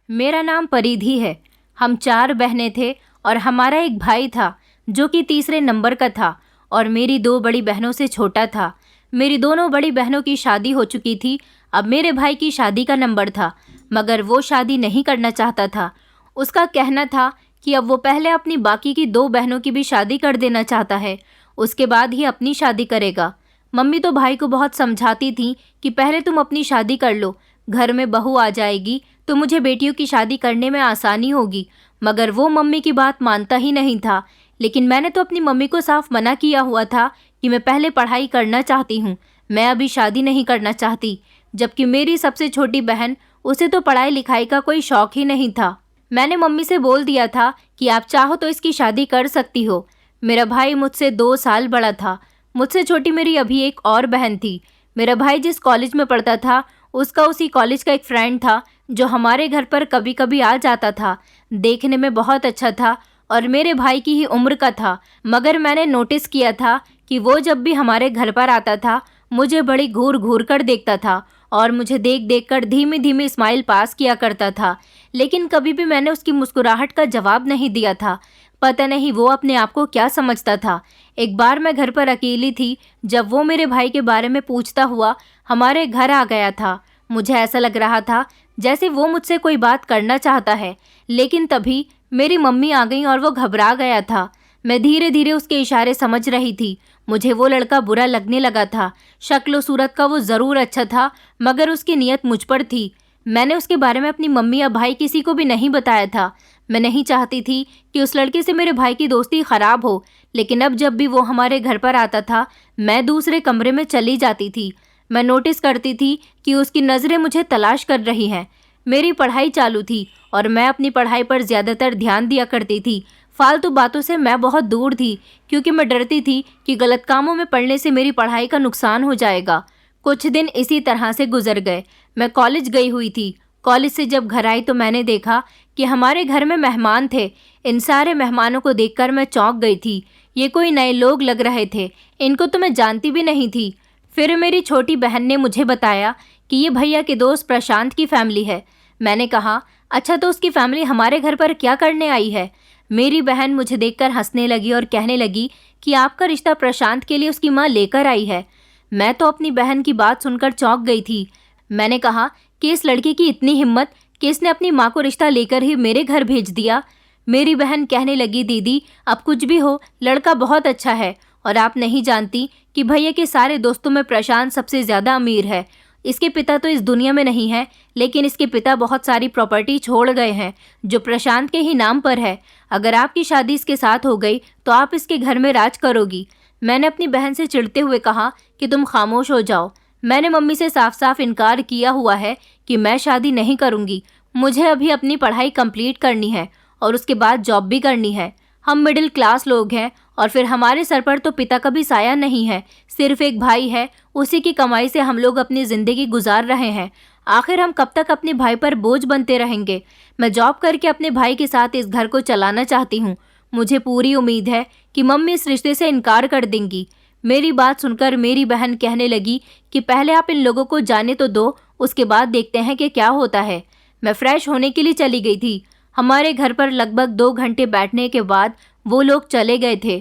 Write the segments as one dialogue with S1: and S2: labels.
S1: मेरा नाम परिधि है। हम 4 बहनें थे और हमारा एक भाई था जो कि तीसरे नंबर का था और मेरी 2 बड़ी बहनों से छोटा था। मेरी दोनों बड़ी बहनों की शादी हो चुकी थी। अब मेरे भाई की शादी का नंबर था, मगर वो शादी नहीं करना चाहता था। उसका कहना था कि अब वो पहले अपनी बाकी की 2 बहनों की भी शादी कर देना चाहता है, उसके बाद ही अपनी शादी करेगा। मम्मी तो भाई को बहुत समझाती थी कि पहले तुम अपनी शादी कर लो, घर में बहू आ जाएगी तो मुझे बेटियों की शादी करने में आसानी होगी, मगर वो मम्मी की बात मानता ही नहीं था। लेकिन मैंने तो अपनी मम्मी को साफ मना किया हुआ था कि मैं पहले पढ़ाई करना चाहती हूँ, मैं अभी शादी नहीं करना चाहती। जबकि मेरी सबसे छोटी बहन, उसे तो पढ़ाई लिखाई का कोई शौक ही नहीं था। मैंने मम्मी से बोल दिया था कि आप चाहो तो इसकी शादी कर सकती हो। मेरा भाई मुझसे 2 साल बड़ा था। मुझसे छोटी मेरी अभी एक और बहन थी। मेरा भाई जिस कॉलेज में पढ़ता था, उसका उसी कॉलेज का एक फ्रेंड था जो हमारे घर पर कभी कभी आ जाता था। देखने में बहुत अच्छा था और मेरे भाई की ही उम्र का था, मगर मैंने नोटिस किया था कि वो जब भी हमारे घर पर आता था, मुझे बड़ी घूर घूर कर देखता था और मुझे देख देख कर धीमी धीमी स्माइल पास किया करता था। लेकिन कभी भी मैंने उसकी मुस्कुराहट का जवाब नहीं दिया था। पता नहीं वो अपने आप को क्या समझता था। एक बार मैं घर पर अकेली थी जब वो मेरे भाई के बारे में पूछता हुआ हमारे घर आ गया था। मुझे ऐसा लग रहा था जैसे वो मुझसे कोई बात करना चाहता है, लेकिन तभी मेरी मम्मी आ गई और वो घबरा गया था। मैं धीरे धीरे उसके इशारे समझ रही थी। मुझे वो लड़का बुरा लगने लगा था। शक्ल सूरत का वो ज़रूर अच्छा था, मगर उसकी नीयत मुझ पर थी। मैंने उसके बारे में अपनी मम्मी या भाई किसी को भी नहीं बताया था। मैं नहीं चाहती थी कि उस लड़के से मेरे भाई की दोस्ती ख़राब हो, लेकिन अब जब भी वो हमारे घर पर आता था, मैं दूसरे कमरे में चली जाती थी। मैं नोटिस करती थी कि उसकी नज़रें मुझे तलाश कर रही हैं। मेरी पढ़ाई चालू थी और मैं अपनी पढ़ाई पर ज़्यादातर ध्यान दिया करती थी। फालतू बातों से मैं बहुत दूर थी, क्योंकि मैं डरती थी कि गलत कामों में पड़ने से मेरी पढ़ाई का नुकसान हो जाएगा। कुछ दिन इसी तरह से गुजर गए। मैं कॉलेज गई हुई थी। कॉलेज से जब घर आई तो मैंने देखा कि हमारे घर में मेहमान थे। इन सारे मेहमानों को देखकर मैं चौंक गई थी। ये कोई नए लोग लग रहे थे, इनको तो मैं जानती भी नहीं थी। फिर मेरी छोटी बहन ने मुझे बताया कि ये भैया के दोस्त प्रशांत की फैमिली है। मैंने कहा, अच्छा तो उसकी फैमिली हमारे घर पर क्या करने आई है? मेरी बहन मुझे देखकर हंसने लगी और कहने लगी कि आपका रिश्ता प्रशांत के लिए उसकी माँ लेकर आई है। मैं तो अपनी बहन की बात सुनकर चौंक गई थी। मैंने कहा कि इस लड़के की इतनी हिम्मत कि इसने अपनी माँ को रिश्ता लेकर ही मेरे घर भेज दिया। मेरी बहन कहने लगी, दीदी अब कुछ भी हो, लड़का बहुत अच्छा है और आप नहीं जानती कि भैया के सारे दोस्तों में प्रशांत सबसे ज़्यादा अमीर है। इसके पिता तो इस दुनिया में नहीं है, लेकिन इसके पिता बहुत सारी प्रॉपर्टी छोड़ गए हैं जो प्रशांत के ही नाम पर है। अगर आपकी शादी इसके साथ हो गई तो आप इसके घर में राज करोगी। मैंने अपनी बहन से चिढ़ते हुए कहा कि तुम खामोश हो जाओ। मैंने मम्मी से साफ साफ इनकार किया हुआ है कि मैं शादी नहीं करूँगी। मुझे अभी अपनी पढ़ाई कंप्लीट करनी है और उसके बाद जॉब भी करनी है। हम मिडिल क्लास लोग हैं और फिर हमारे सर पर तो पिता का भी साया नहीं है, सिर्फ एक भाई है। उसी की कमाई से हम लोग अपनी ज़िंदगी गुजार रहे हैं। आखिर हम कब तक अपने भाई पर बोझ बनते रहेंगे? मैं जॉब करके अपने भाई के साथ इस घर को चलाना चाहती हूँ। मुझे पूरी उम्मीद है कि मम्मी इस रिश्ते से इनकार कर देंगी। मेरी बात सुनकर मेरी बहन कहने लगी कि पहले आप इन लोगों को जाने तो दो, उसके बाद देखते हैं कि क्या होता है। मैं फ्रेश होने के लिए चली गई थी। हमारे घर पर लगभग 2 घंटे बैठने के बाद वो लोग चले गए थे।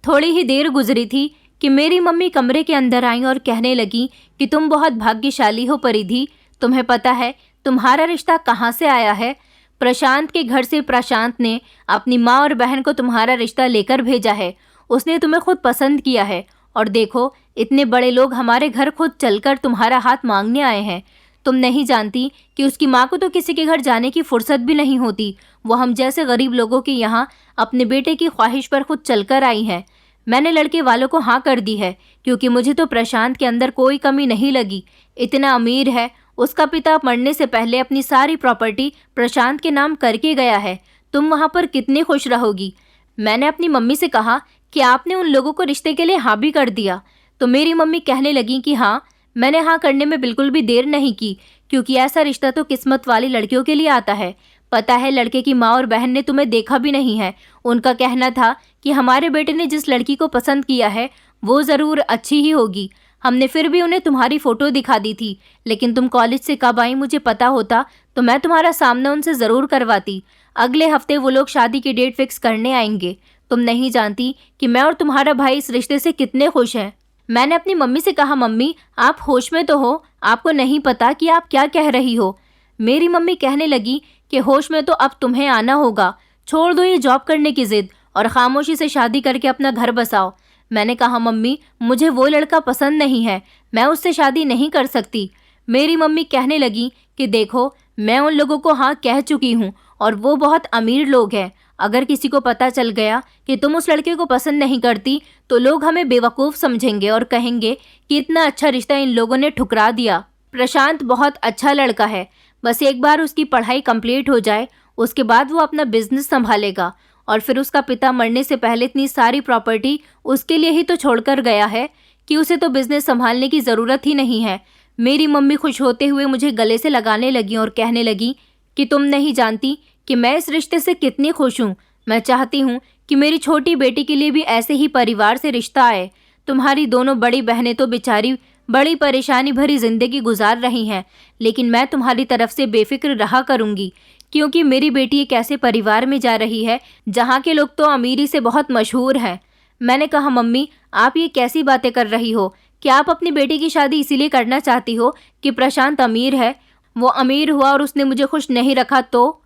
S1: थोड़ी ही देर गुजरी थी कि मेरी मम्मी कमरे के अंदर आई और कहने लगी कि तुम बहुत भाग्यशाली हो परिधि। तुम्हें पता है तुम्हारा रिश्ता कहाँ से आया है? प्रशांत के घर से प्रशांत ने अपनी माँ और बहन को तुम्हारा रिश्ता लेकर भेजा है। उसने तुम्हें खुद पसंद किया है और देखो इतने बड़े लोग हमारे घर खुद चलकर तुम्हारा हाथ मांगने आए हैं। तुम नहीं जानती कि उसकी माँ को तो किसी के घर जाने की फुर्सत भी नहीं होती। वो हम जैसे गरीब लोगों के यहाँ अपने बेटे की ख्वाहिश पर खुद चलकर आई हैं। मैंने लड़के वालों को हाँ कर दी है, क्योंकि मुझे तो प्रशांत के अंदर कोई कमी नहीं लगी। इतना अमीर है, उसका पिता मरने से पहले अपनी सारी प्रॉपर्टी प्रशांत के नाम करके गया है। तुम वहाँ पर कितनी खुश रहोगी? मैंने अपनी मम्मी से कहा कि आपने उन लोगों को रिश्ते के लिए हाँ भी कर दिया। तो मेरी मम्मी कहने लगी कि हाँ, मैंने हाँ करने में बिल्कुल भी देर नहीं की, क्योंकि ऐसा रिश्ता तो किस्मत वाली लड़कियों के लिए आता है। पता है लड़के की माँ और बहन ने तुम्हें देखा भी नहीं है। उनका कहना था कि हमारे बेटे ने जिस लड़की को पसंद किया है वो ज़रूर अच्छी ही होगी। हमने फिर भी उन्हें तुम्हारी फ़ोटो दिखा दी थी, लेकिन तुम कॉलेज से कब आई मुझे पता होता तो मैं तुम्हारा सामना उनसे ज़रूर करवाती। अगले हफ्ते वो लोग शादी की डेट फिक्स करने आएंगे। तुम नहीं जानती कि मैं और तुम्हारा भाई इस रिश्ते से कितने खुश हैं। मैंने अपनी मम्मी से कहा, मम्मी आप होश में तो हो, आपको नहीं पता कि आप क्या कह रही हो। मेरी मम्मी कहने लगी कि होश में तो अब तुम्हें आना होगा, छोड़ दो ये जॉब करने की ज़िद और खामोशी से शादी करके अपना घर बसाओ। मैंने कहा, मम्मी मुझे वो लड़का पसंद नहीं है, मैं उससे शादी नहीं कर सकती। मेरी मम्मी कहने लगी कि देखो मैं उन लोगों को हाँ कह चुकी हूँ और वो बहुत अमीर लोग हैं। अगर किसी को पता चल गया कि तुम उस लड़के को पसंद नहीं करती तो लोग हमें बेवकूफ़ समझेंगे और कहेंगे कि इतना अच्छा रिश्ता इन लोगों ने ठुकरा दिया। प्रशांत बहुत अच्छा लड़का है, बस एक बार उसकी पढ़ाई कंप्लीट हो जाए उसके बाद वो अपना बिजनेस संभालेगा और फिर उसका पिता मरने से पहले इतनी सारी प्रॉपर्टी उसके लिए ही तो छोड़कर गया है कि उसे तो बिजनेस संभालने की ज़रूरत ही नहीं है। मेरी मम्मी खुश होते हुए मुझे गले से लगाने लगी और कहने लगी कि तुम नहीं जानती कि मैं इस रिश्ते से कितनी खुश हूँ। मैं चाहती हूँ कि मेरी छोटी बेटी के लिए भी ऐसे ही परिवार से रिश्ता आए। तुम्हारी दोनों बड़ी बहनें तो बेचारी बड़ी परेशानी भरी ज़िंदगी गुजार रही हैं, लेकिन मैं तुम्हारी तरफ से बेफिक्र रहा करूँगी क्योंकि मेरी बेटी एक ऐसे परिवार में जा रही है जहाँ के लोग तो अमीरी से बहुत मशहूर हैं। मैंने कहा, मम्मी आप ये कैसी बातें कर रही हो? क्या आप अपनी बेटी की शादी इसीलिए करना चाहती हो कि प्रशांत अमीर है? वो अमीर हुआ और उसने मुझे खुश नहीं रखा तो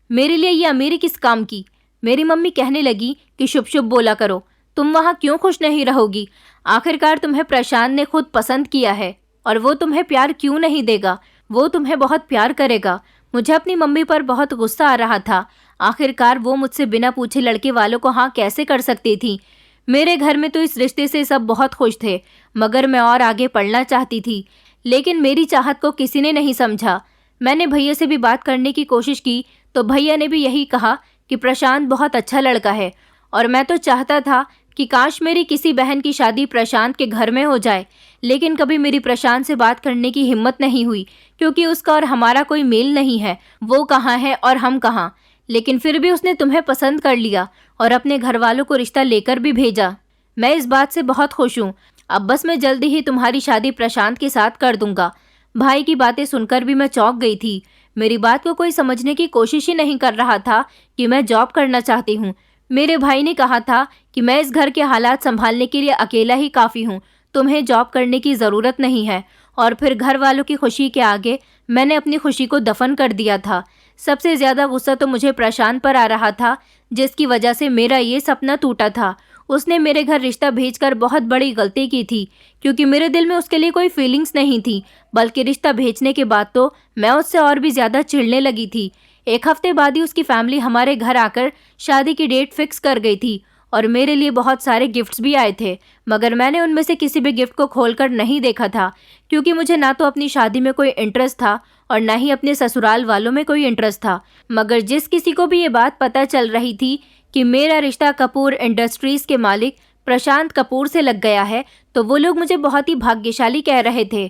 S1: मेरे लिए ये अमीरी किस काम की? मेरी मम्मी कहने लगी कि शुभ शुभ बोला करो, तुम वहाँ क्यों खुश नहीं रहोगी? आखिरकार तुम्हें प्रशांत ने खुद पसंद किया है और वो तुम्हें प्यार क्यों नहीं देगा? वो तुम्हें बहुत प्यार करेगा। मुझे अपनी मम्मी पर बहुत गुस्सा आ रहा था। आखिरकार वो मुझसे बिना पूछे लड़के वालों को हाँ कैसे कर सकती थी? मेरे घर में तो इस रिश्ते से सब बहुत खुश थे, मगर मैं और आगे पढ़ना चाहती थी, लेकिन मेरी चाहत को किसी ने नहीं समझा। मैंने भैया से भी बात करने की कोशिश की तो भैया ने भी यही कहा कि प्रशांत बहुत अच्छा लड़का है और मैं तो चाहता था कि काश मेरी किसी बहन की शादी प्रशांत के घर में हो जाए, लेकिन कभी मेरी प्रशांत से बात करने की हिम्मत नहीं हुई क्योंकि उसका और हमारा कोई मेल नहीं है। वो कहाँ है और हम कहाँ। लेकिन फिर भी उसने तुम्हें पसंद कर लिया और अपने घर वालों को रिश्ता लेकर भी भेजा। मैं इस बात से बहुत खुश हूँ। अब बस मैं जल्दी ही तुम्हारी शादी प्रशांत के साथ कर दूंगा। भाई की बातें सुनकर भी मैं चौंक गई थी। मेरी बात को कोई समझने की कोशिश ही नहीं कर रहा था कि मैं जॉब करना चाहती हूँ। मेरे भाई ने कहा था कि मैं इस घर के हालात संभालने के लिए अकेला ही काफ़ी हूँ, तुम्हें जॉब करने की ज़रूरत नहीं है। और फिर घर वालों की खुशी के आगे मैंने अपनी खुशी को दफन कर दिया था। सबसे ज़्यादा गुस्सा तो मुझे प्रशांत पर आ रहा था, जिसकी वजह से मेरा ये सपना टूटा था। उसने मेरे घर रिश्ता भेजकर बहुत बड़ी गलती की थी क्योंकि मेरे दिल में उसके लिए कोई फीलिंग्स नहीं थी, बल्कि रिश्ता भेजने के बाद तो मैं उससे और भी ज़्यादा चिढ़ने लगी थी। एक हफ्ते बाद ही उसकी फैमिली हमारे घर आकर शादी की डेट फिक्स कर गई थी और मेरे लिए बहुत सारे गिफ्ट्स भी आए थे, मगर मैंने उनमें से किसी भी गिफ्ट को खोलकर नहीं देखा था क्योंकि मुझे ना तो अपनी शादी में कोई इंटरेस्ट था और ना ही अपने ससुराल वालों में कोई इंटरेस्ट था। मगर जिस किसी को भी ये बात पता चल रही थी कि मेरा रिश्ता कपूर इंडस्ट्रीज़ के मालिक प्रशांत कपूर से लग गया है, तो वो लोग मुझे बहुत ही भाग्यशाली कह रहे थे।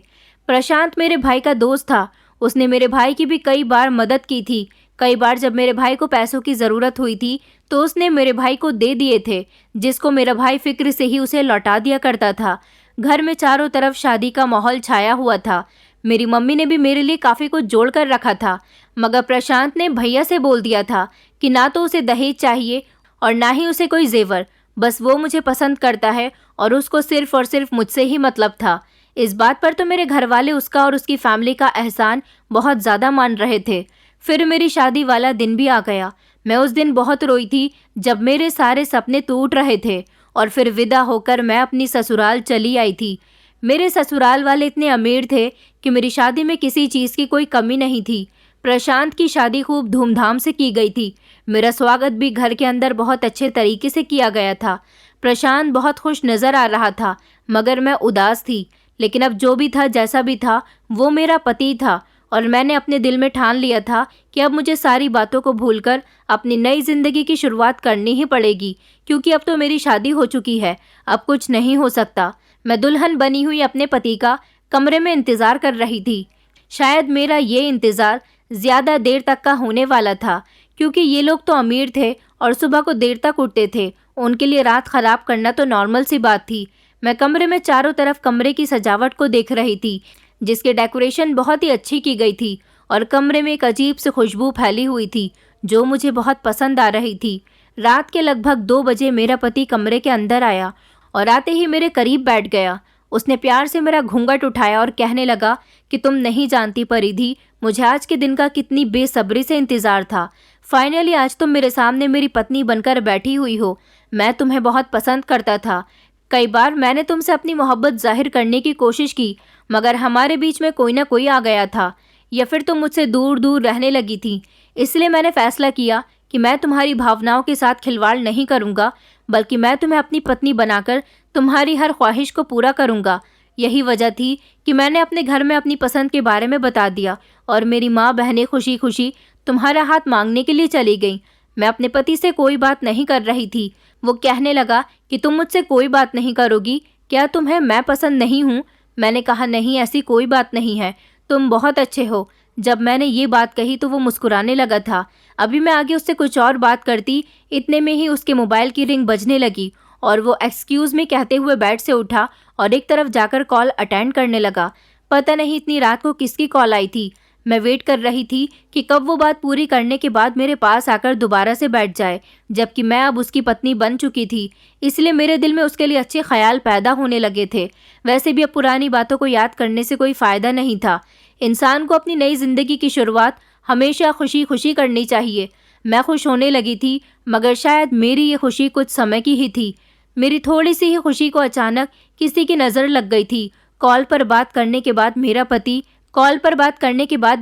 S1: प्रशांत मेरे भाई का दोस्त था, उसने मेरे भाई की भी कई बार मदद की थी। कई बार जब मेरे भाई को पैसों की ज़रूरत हुई थी तो उसने मेरे भाई को दे दिए थे, जिसको मेरा भाई फिक्र से ही उसे लौटा दिया करता था। घर में चारों तरफ शादी का माहौल छाया हुआ था। मेरी मम्मी ने भी मेरे लिए काफ़ी कुछ जोड़ कर रखा था, मगर प्रशांत ने भैया से बोल दिया था कि ना तो उसे दहेज चाहिए और ना ही उसे कोई जेवर, बस वो मुझे पसंद करता है और उसको सिर्फ और सिर्फ मुझसे ही मतलब था। इस बात पर तो मेरे घर वाले उसका और उसकी फैमिली का एहसान बहुत ज़्यादा मान रहे थे। फिर मेरी शादी वाला दिन भी आ गया। मैं उस दिन बहुत रोई थी जब मेरे सारे सपने टूट रहे थे और फिर विदा होकर मैं अपनी ससुराल चली आई थी। मेरे ससुराल वाले इतने अमीर थे कि मेरी शादी में किसी चीज़ की कोई कमी नहीं थी। प्रशांत की शादी खूब धूमधाम से की गई थी। मेरा स्वागत भी घर के अंदर बहुत अच्छे तरीके से किया गया था। प्रशांत बहुत खुश नज़र आ रहा था, मगर मैं उदास थी। लेकिन अब जो भी था, जैसा भी था, वो मेरा पति था और मैंने अपने दिल में ठान लिया था कि अब मुझे सारी बातों को भूलकर अपनी नई ज़िंदगी की शुरुआत करनी ही पड़ेगी, क्योंकि अब तो मेरी शादी हो चुकी है। अब कुछ नहीं हो सकता। मैं दुल्हन बनी हुई अपने पति का कमरे में इंतज़ार कर रही थी। शायद मेरा ये इंतज़ार ज़्यादा देर तक का होने वाला था, क्योंकि ये लोग तो अमीर थे और सुबह को देर तक उठते थे। उनके लिए रात ख़राब करना तो नॉर्मल सी बात थी। मैं कमरे में चारों तरफ कमरे की सजावट को देख रही थी, जिसकी डेकोरेशन बहुत ही अच्छी की गई थी और कमरे में एक अजीब सी खुशबू फैली हुई थी जो मुझे बहुत पसंद आ रही थी। रात के लगभग 2 बजे मेरा पति कमरे के अंदर आया और आते ही मेरे करीब बैठ गया। उसने प्यार से मेरा घूंघट उठाया और कहने लगा कि तुम नहीं जानती परिधि, मुझे आज के दिन का कितनी बेसब्री से इंतजार था। फाइनली आज तुम मेरे सामने मेरी पत्नी बनकर बैठी हुई हो। मैं तुम्हें बहुत पसंद करता था। कई बार मैंने तुमसे अपनी मोहब्बत जाहिर करने की कोशिश की, मगर हमारे बीच में कोई ना कोई आ गया था, या फिर तुम मुझसे दूर दूर रहने लगी थी। इसलिए मैंने फैसला किया कि मैं तुम्हारी भावनाओं के साथ खिलवाड़ नहीं करूंगा, बल्कि मैं तुम्हें अपनी पत्नी बनाकर तुम्हारी हर ख्वाहिश को पूरा करूंगा। यही वजह थी कि मैंने अपने घर में अपनी पसंद के बारे में बता दिया और मेरी माँ बहनें खुशी खुशी तुम्हारा हाथ मांगने के लिए चली गईं। मैं अपने पति से कोई बात नहीं कर रही थी। वो कहने लगा कि तुम मुझसे कोई बात नहीं करोगी, क्या तुम्हें मैं पसंद नहीं हूँ? मैंने कहा नहीं, ऐसी कोई बात नहीं है, तुम बहुत अच्छे हो। जब मैंने ये बात कही तो वो मुस्कुराने लगा था। अभी मैं आगे उससे कुछ और बात करती, इतने में ही उसके मोबाइल की रिंग बजने लगी और वो एक्सक्यूज़ मी कहते हुए बेड से उठा और एक तरफ जाकर कॉल अटेंड करने लगा। पता नहीं इतनी रात को किसकी कॉल आई थी। मैं वेट कर रही थी कि कब वो बात पूरी करने के बाद मेरे पास आकर दोबारा से बैठ जाए, जबकि मैं अब उसकी पत्नी बन चुकी थी, इसलिए मेरे दिल में उसके लिए अच्छे ख्याल पैदा होने लगे थे। वैसे भी अब पुरानी बातों को याद करने से कोई फ़ायदा नहीं था। इंसान को अपनी नई ज़िंदगी की शुरुआत हमेशा खुशी खुशी करनी चाहिए। मैं खुश होने लगी थी, मगर शायद मेरी ये खुशी कुछ समय की ही थी। मेरी थोड़ी सी ही खुशी को अचानक किसी की नज़र लग गई थी। कॉल पर बात करने के बाद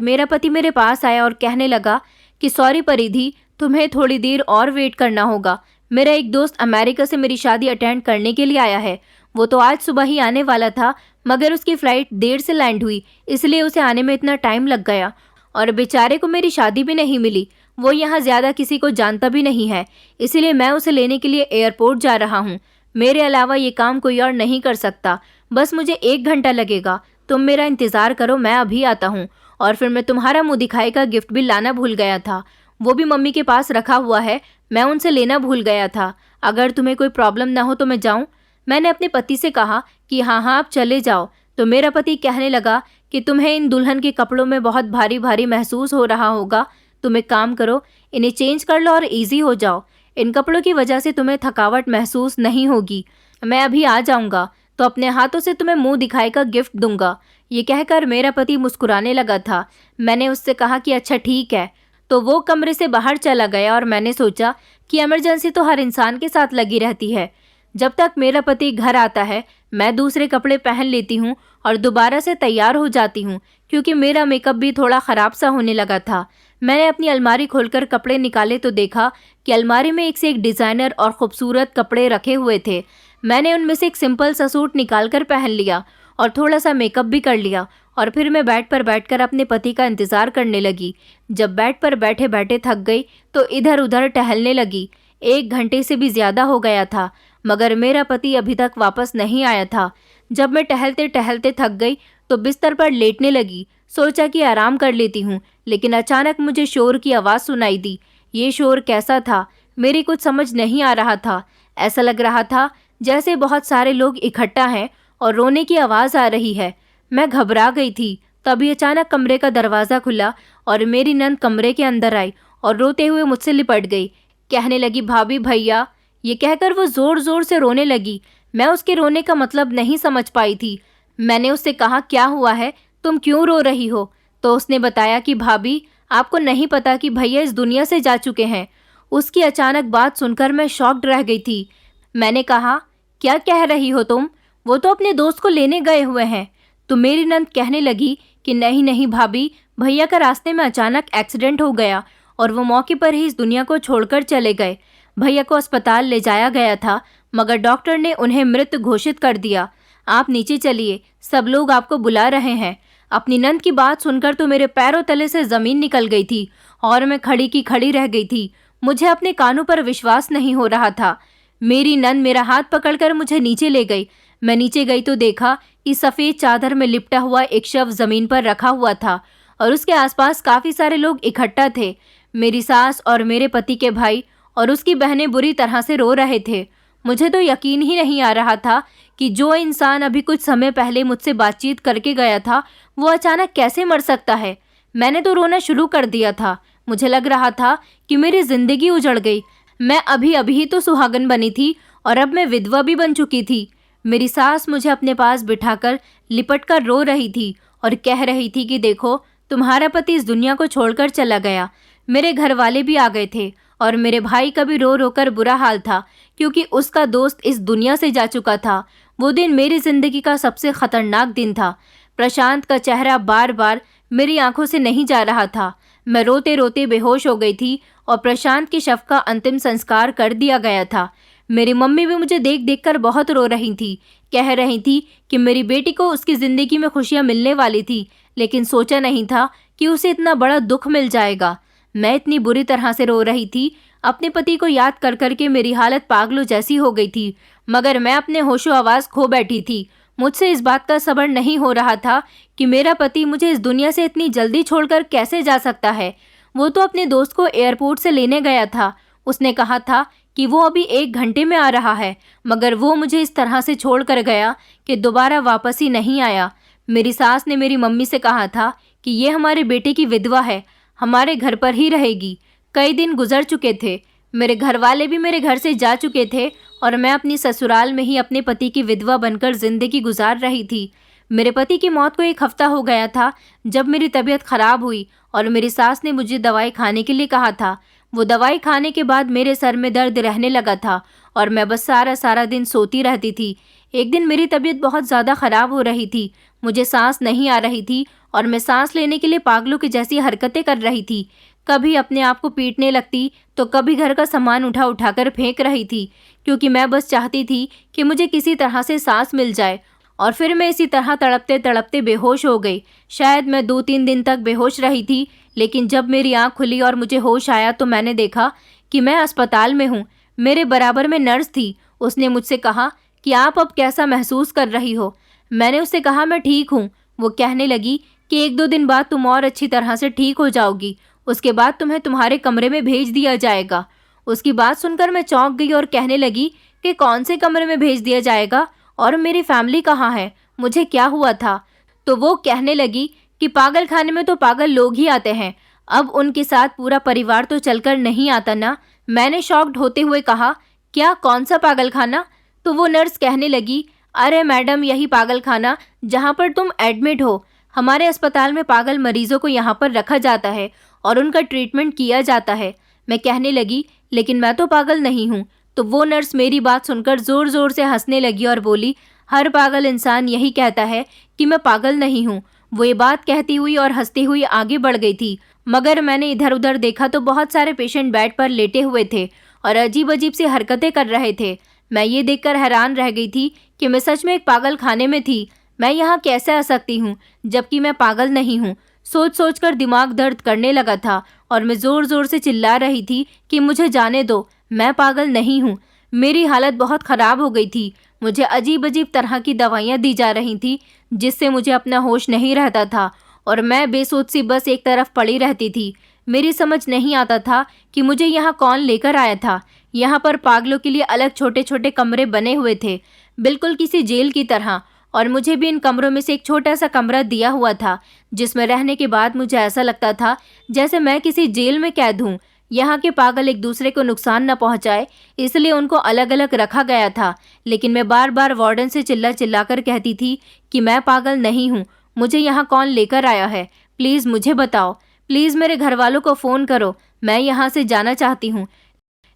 S1: मेरा पति मेरे पास आया और कहने लगा कि सॉरी परिधि, तुम्हें थोड़ी देर और वेट करना होगा। मेरा एक दोस्त अमेरिका से मेरी शादी अटेंड करने के लिए आया है। वो तो आज सुबह ही आने वाला था, मगर उसकी फ़्लाइट देर से लैंड हुई, इसलिए उसे आने में इतना टाइम लग गया और बेचारे को मेरी शादी भी नहीं मिली। वो यहाँ ज़्यादा किसी को जानता भी नहीं है, इसलिए मैं उसे लेने के लिए एयरपोर्ट जा रहा हूँ। मेरे अलावा ये काम कोई और नहीं कर सकता। बस मुझे 1 घंटा लगेगा, तुम मेरा इंतज़ार करो, मैं अभी आता हूँ। और फिर मैं तुम्हारा मुँह दिखाई का गिफ्ट भी लाना भूल गया था, वो भी मम्मी के पास रखा हुआ है, मैं उनसे लेना भूल गया था। अगर तुम्हें कोई प्रॉब्लम ना हो तो मैं जाऊँ? मैंने अपने पति से कहा कि हाँ हाँ आप चले जाओ। तो मेरा पति कहने लगा कि तुम्हें इन दुल्हन के कपड़ों में बहुत भारी भारी महसूस हो रहा होगा, तुम एक काम करो, इन्हें चेंज कर लो और इजी हो जाओ। इन कपड़ों की वजह से तुम्हें थकावट महसूस नहीं होगी। मैं अभी आ जाऊंगा तो अपने हाथों से तुम्हें मुंह दिखाई का गिफ्ट दूंगा। ये कहकर मेरा पति मुस्कुराने लगा था। मैंने उससे कहा कि अच्छा ठीक है, तो वो कमरे से बाहर चला गया और मैंने सोचा कि इमरजेंसी तो हर इंसान के साथ लगी रहती है। जब तक मेरा पति घर आता है मैं दूसरे कपड़े पहन लेती हूँ और दोबारा से तैयार हो जाती हूँ, क्योंकि मेरा मेकअप भी थोड़ा ख़राब सा होने लगा था। मैंने अपनी अलमारी खोलकर कपड़े निकाले तो देखा कि अलमारी में एक से एक डिज़ाइनर और ख़ूबसूरत कपड़े रखे हुए थे। मैंने उनमें से एक सिंपल सा सूट निकाल कर पहन लिया और थोड़ा सा मेकअप भी कर लिया और फिर मैं बेड पर बैठकर अपने पति का इंतज़ार करने लगी। जब बेड पर बैठे बैठे थक गई तो इधर उधर टहलने लगी। 1 घंटे से भी ज़्यादा हो गया था, मगर मेरा पति अभी तक वापस नहीं आया था। जब मैं टहलते टहलते थक गई तो बिस्तर पर लेटने लगी। सोचा कि आराम कर लेती हूँ, लेकिन अचानक मुझे शोर की आवाज़ सुनाई दी। ये शोर कैसा था, मेरी कुछ समझ नहीं आ रहा था। ऐसा लग रहा था जैसे बहुत सारे लोग इकट्ठा हैं और रोने की आवाज़ आ रही है। मैं घबरा गई थी। तभी अचानक कमरे का दरवाज़ा खुला और मेरी नंद कमरे के अंदर आई और रोते हुए मुझसे लिपट गई। कहने लगी भाभी भैया, ये कहकर वो ज़ोर ज़ोर से रोने लगी। मैं उसके रोने का मतलब नहीं समझ पाई थी। मैंने उससे कहा क्या हुआ है, तुम क्यों रो रही हो? तो उसने बताया कि भाभी आपको नहीं पता कि भैया इस दुनिया से जा चुके हैं। उसकी अचानक बात सुनकर मैं शॉक्ड रह गई थी। मैंने कहा क्या कह रही हो तुम, वो तो अपने दोस्त को लेने गए हुए हैं। तो मेरी नंद कहने लगी कि नहीं नहीं भाभी, भैया का रास्ते में अचानक एक्सीडेंट हो गया और वो मौके पर ही इस दुनिया को छोड़कर चले गए। भैया को अस्पताल ले जाया गया था, मगर डॉक्टर ने उन्हें मृत घोषित कर दिया। आप नीचे चलिए, सब लोग आपको बुला रहे हैं। अपनी नंद की बात सुनकर तो मेरे पैरों तले से ज़मीन निकल गई थी और मैं खड़ी की खड़ी रह गई थी। मुझे अपने कानों पर विश्वास नहीं हो रहा था। मेरी नंद मेरा हाथ पकड़कर मुझे नीचे ले गई। मैं नीचे गई तो देखा कि सफ़ेद चादर में लिपटा हुआ एक शव ज़मीन पर रखा हुआ था और उसके आसपास काफ़ी सारे लोग इकट्ठा थे। मेरी सास और मेरे पति के भाई और उसकी बहनें बुरी तरह से रो रहे थे। मुझे तो यकीन ही नहीं आ रहा था कि जो इंसान अभी कुछ समय पहले मुझसे बातचीत करके गया था वो अचानक कैसे मर सकता है। मैंने तो रोना शुरू कर दिया था। मुझे लग रहा था कि मेरी जिंदगी उजड़ गई। मैं अभी अभी तो सुहागन बनी थी और अब मैं विधवा भी बन चुकी थी। मेरी सास मुझे अपने पास बिठाकर लिपट कर रो रही थी और कह रही थी कि देखो, तुम्हारा पति इस दुनिया को छोड़कर चला गया। मेरे घर वाले भी आ गए थे और मेरे भाई का भी रो रो कर बुरा हाल था, क्योंकि उसका दोस्त इस दुनिया से जा चुका था। वो दिन मेरी जिंदगी का सबसे खतरनाक दिन था। प्रशांत का चेहरा बार बार मेरी आंखों से नहीं जा रहा था। मैं रोते रोते बेहोश हो गई थी और प्रशांत के शव का अंतिम संस्कार कर दिया गया था। मेरी मम्मी भी मुझे देख देख कर बहुत रो रही थी। कह रही थी कि मेरी बेटी को उसकी ज़िंदगी में खुशियाँ मिलने वाली थी, लेकिन सोचा नहीं था कि उसे इतना बड़ा दुख मिल जाएगा। मैं इतनी बुरी तरह से रो रही थी। अपने पति को याद कर कर के मेरी हालत पागलों जैसी हो गई थी, मगर मैं अपने होशो आवाज़ खो बैठी थी। मुझसे इस बात का सब्र नहीं हो रहा था कि मेरा पति मुझे इस दुनिया से इतनी जल्दी छोड़कर कैसे जा सकता है। वो तो अपने दोस्त को एयरपोर्ट से लेने गया था। उसने कहा था कि वो अभी 1 घंटे में आ रहा है, मगर वो मुझे इस तरह से छोड़ कर गया कि दोबारा वापस ही नहीं आया। मेरी सास ने मेरी मम्मी से कहा था कि ये हमारे बेटे की विधवा है, हमारे घर पर ही रहेगी। कई दिन गुजर चुके थे। मेरे घर वाले भी मेरे घर से जा चुके थे और मैं अपनी ससुराल में ही अपने पति की विधवा बनकर जिंदगी गुजार रही थी। मेरे पति की मौत को 1 हफ्ता हो गया था जब मेरी तबीयत खराब हुई और मेरी सास ने मुझे दवाई खाने के लिए कहा था। वो दवाई खाने के बाद मेरे सर में दर्द रहने लगा था और मैं बस सारा दिन सोती रहती थी। एक दिन मेरी तबीयत बहुत ज़्यादा ख़राब हो रही थी। मुझे सांस नहीं आ रही थी और मैं सांस लेने के लिए पागलों की जैसी हरकतें कर रही थी। कभी अपने आप को पीटने लगती तो कभी घर का सामान उठा उठा कर फेंक रही थी, क्योंकि मैं बस चाहती थी कि मुझे किसी तरह से सांस मिल जाए। और फिर मैं इसी तरह तड़पते तड़पते बेहोश हो गई। शायद मैं 2-3 दिन तक बेहोश रही थी, लेकिन जब मेरी आँख खुली और मुझे होश आया तो मैंने देखा कि मैं अस्पताल में हूँ। मेरे बराबर में नर्स थी। उसने मुझसे कहा कि आप अब कैसा महसूस कर रही हो। मैंने उससे कहा मैं ठीक हूँ। वो कहने लगी कि 1-2 दिन बाद तुम और अच्छी तरह से ठीक हो जाओगी, उसके बाद तुम्हें तुम्हारे कमरे में भेज दिया जाएगा। उसकी बात सुनकर मैं चौंक गई और कहने लगी कि कौन से कमरे में भेज दिया जाएगा और मेरी फैमिली कहाँ है, मुझे क्या हुआ था। तो वो कहने लगी कि पागल खाने में तो पागल लोग ही आते हैं, अब उनके साथ पूरा परिवार तो चलकर नहीं आता ना। मैंने शॉक्ड होते हुए कहा, क्या, कौन सा पागल खाना? तो वो नर्स कहने लगी, अरे मैडम, यही पागल खाना जहाँ पर तुम एडमिट हो। हमारे अस्पताल में पागल मरीजों को यहाँ पर रखा जाता है और उनका ट्रीटमेंट किया जाता है। मैं कहने लगी, लेकिन मैं तो पागल नहीं हूँ। तो वो नर्स मेरी बात सुनकर ज़ोर ज़ोर से हंसने लगी और बोली, हर पागल इंसान यही कहता है कि मैं पागल नहीं हूँ। वो ये बात कहती हुई और हंसती हुई आगे बढ़ गई थी, मगर मैंने इधर उधर देखा तो बहुत सारे पेशेंट बेड पर लेटे हुए थे और अजीब अजीब सी हरकतें कर रहे थे। मैं ये देखकर हैरान रह गई थी कि मैं सच में एक पागल खाने में थी। मैं यहाँ कैसे आ सकती हूँ जबकि मैं पागल नहीं हूँ। सोच सोच कर दिमाग दर्द करने लगा था और मैं ज़ोर ज़ोर से चिल्ला रही थी कि मुझे जाने दो, मैं पागल नहीं हूँ। मेरी हालत बहुत ख़राब हो गई थी। मुझे अजीब अजीब तरह की दवाइयाँ दी जा रही थी जिससे मुझे अपना होश नहीं रहता था और मैं बेसोच सी बस एक तरफ पड़ी रहती थी। मेरी समझ नहीं आता था कि मुझे यहाँ कौन लेकर आया था। यहाँ पर पागलों के लिए अलग छोटे छोटे कमरे बने हुए थे, बिल्कुल किसी जेल की तरह, और मुझे भी इन कमरों में से एक छोटा सा कमरा दिया हुआ था जिसमें रहने के बाद मुझे ऐसा लगता था जैसे मैं किसी जेल में कैद हूँ। यहाँ के पागल एक दूसरे को नुकसान न पहुँचाए इसलिए उनको अलग अलग रखा गया था, लेकिन मैं बार बार वार्डन से चिल्ला चिल्ला कर कहती थी कि मैं पागल नहीं हूँ, मुझे यहाँ कौन लेकर आया है, प्लीज़ मुझे बताओ, प्लीज़ मेरे घर वालों को फ़ोन करो, मैं यहाँ से जाना चाहती हूँ।